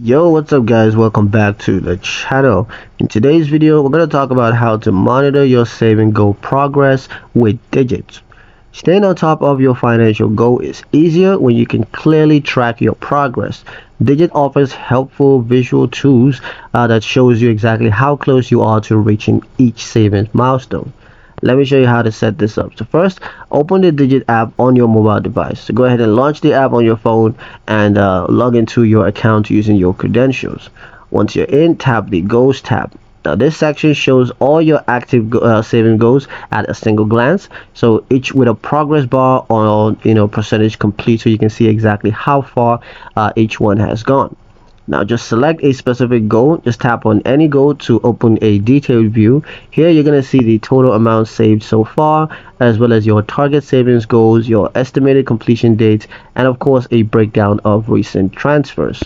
Yo, what's up guys? Welcome back to the channel. In today's video, we're going to talk about how to monitor your saving goal progress with digits. Staying on top of your financial goal is easier when you can clearly track your progress. Digit offers helpful visual tools that shows you exactly how close you are to reaching each savings milestone. Let me show you how to set this up. So first, open the Digit app on your mobile device. So go ahead and launch the app on your phone and log into your account using your credentials. Once you're in, tap the Goals tab. Now this section shows all your active saving goals at a single glance. So each with a progress bar or percentage complete, so you can see exactly how far each one has gone. Now just select a specific goal, just tap on any goal to open a detailed view. Here you're going to see the total amount saved so far, as well as your target savings goals, your estimated completion dates, and of course a breakdown of recent transfers.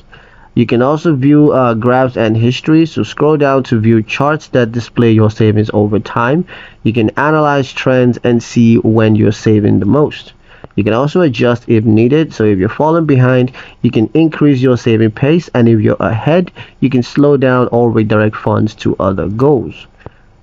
You can also view graphs and history, so scroll down to view charts that display your savings over time. You can analyze trends and see when you're saving the most. You can also adjust if needed, so if you're falling behind, you can increase your saving pace, and if you're ahead, you can slow down or redirect funds to other goals.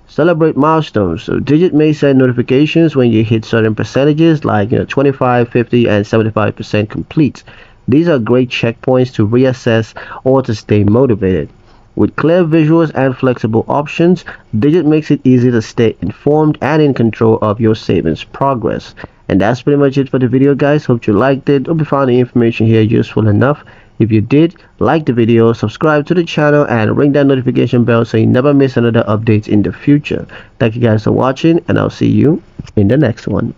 Celebrate milestones. So Digit may send notifications when you hit certain percentages like 25, 50, and 75% complete. These are great checkpoints to reassess or to stay motivated. With clear visuals and flexible options, Digit makes it easy to stay informed and in control of your savings progress. And that's pretty much it for the video guys. Hope you liked it. Hope you found the information here useful enough. If you did, like the video, subscribe to the channel, and ring that notification bell so you never miss another update in the future. Thank you guys for watching, and I'll see you in the next one.